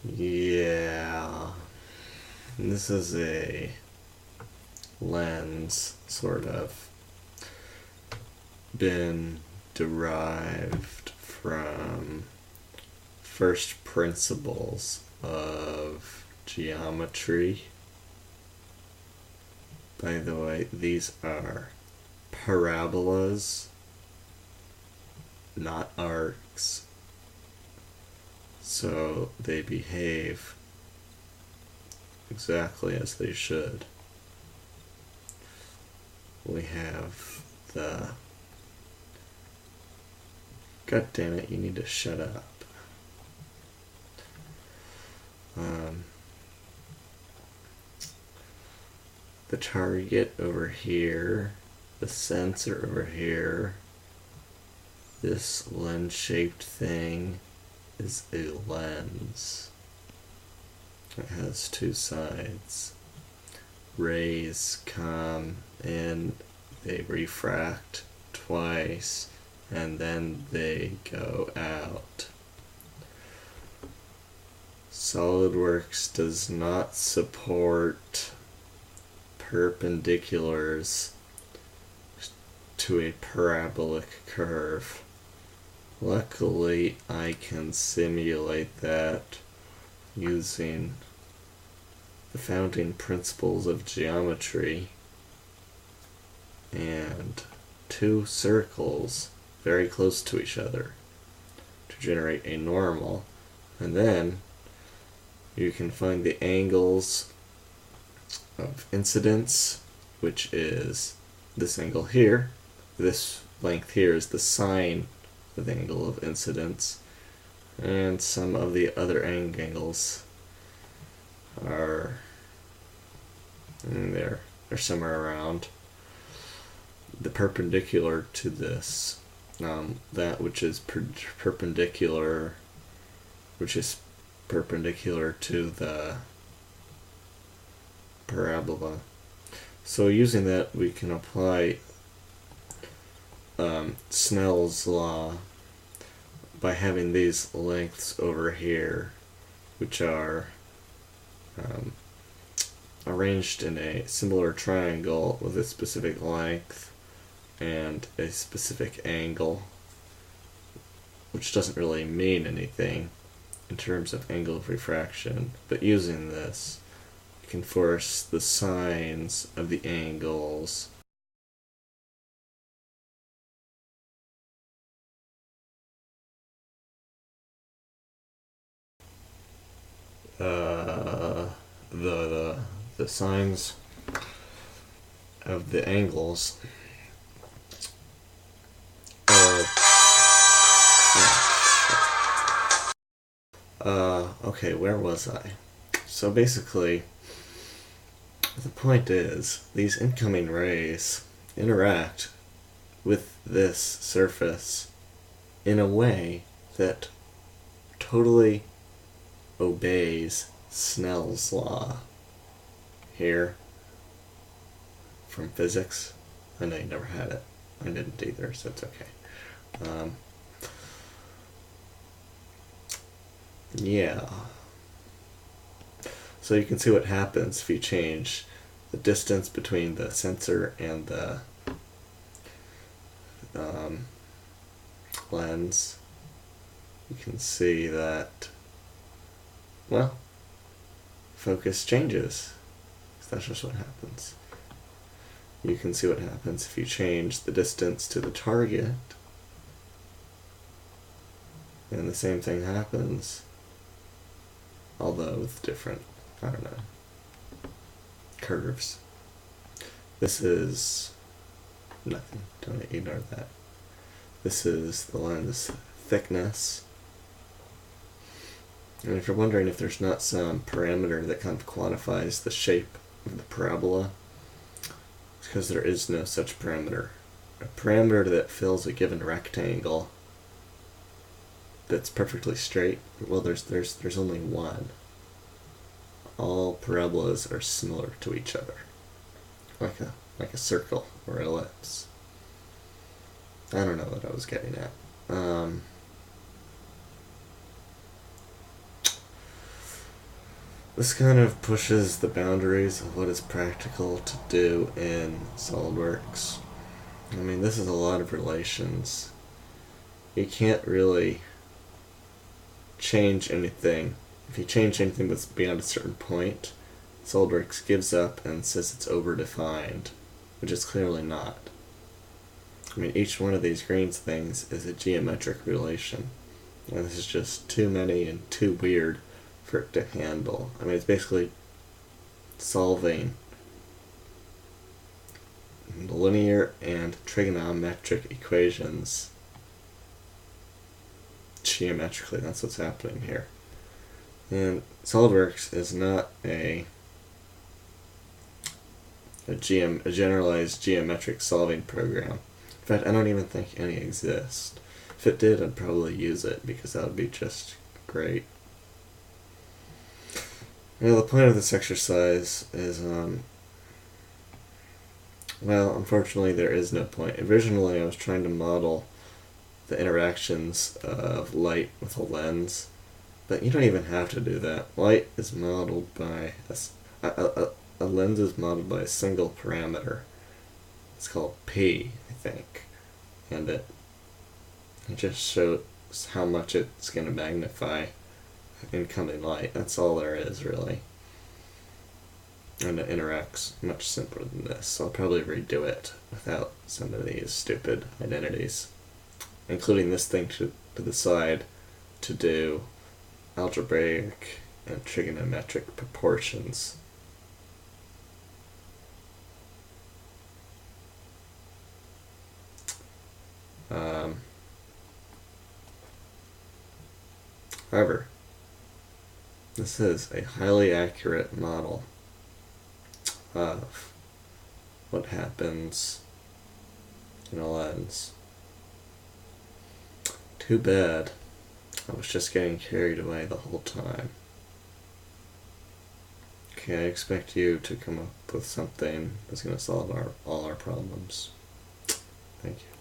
Yeah. This is a lens, sort of, been derived from first principles of geometry. By the way, these are parabolas, not arcs. So they behave exactly as they should. We have the... God damn it, you need to shut up. The target over here, the sensor over here, this lens-shaped thing is a lens. It has two sides. Rays come in, they refract twice, and then they go out. SolidWorks does not support perpendiculars to a parabolic curve. Luckily, I can simulate that using the founding principles of geometry and two circles very close to each other to generate a normal, and then you can find the angles of incidence, which is this angle here. This length here is the sine of the angle of incidence, and some of the other angles are there. They're somewhere around. The perpendicular to this, that which is perpendicular, to the parabola. So using that, we can apply Snell's law by having these lengths over here, which are arranged in a similar triangle with a specific length and a specific angle, which doesn't really mean anything in terms of angle of refraction, but using this, you can force the sines of the angles the sines of the angles okay, where was I? So basically, the point is, these incoming rays interact with this surface in a way that totally obeys Snell's law here from physics. I know you never had it. I didn't either, so it's okay. Yeah. So you can see what happens if you change the distance between the sensor and the lens. You can see that, well, focus changes. That's just what happens. You can see what happens if you change the distance to the target, and the same thing happens, although with different, I don't know, curves. This is nothing. Don't ignore that. This is the lens thickness. And if you're wondering if there's not some parameter that kind of quantifies the shape of the parabola, it's because there is no such parameter. A parameter that fills a given rectangle that's perfectly straight, well, there's only one. All parabolas are similar to each other, like a circle or ellipse. I don't know what I was getting at. this kind of pushes the boundaries of what is practical to do in SolidWorks. I mean, this is a lot of relations. You can't really change anything. If you change anything that's beyond a certain point, SolidWorks gives up and says it's overdefined, which is clearly not. I mean, each one of these green things is a geometric relation. And this is just too many and too weird for it to handle. I mean, it's basically solving linear and trigonometric equations geometrically. That's what's happening here. And SolidWorks is not a generalized geometric solving program. In fact, I don't even think any exist. If it did, I'd probably use it because that would be just great. The point of this exercise is, well, unfortunately there is no point. Originally I was trying to model the interactions of light with a lens, but you don't even have to do that. Light is modeled by, a lens is modeled by a single parameter. It's called P, I think, and it just shows how much it's going to magnify incoming light. That's all there is, really. And it interacts much simpler than this, so I'll probably redo it without some of these stupid identities, including this thing to the side to do algebraic and trigonometric proportions. However, this is a highly accurate model of what happens in a lens. Too bad I was just getting carried away the whole time. Okay, I expect you to come up with something that's going to solve all our problems. Thank you.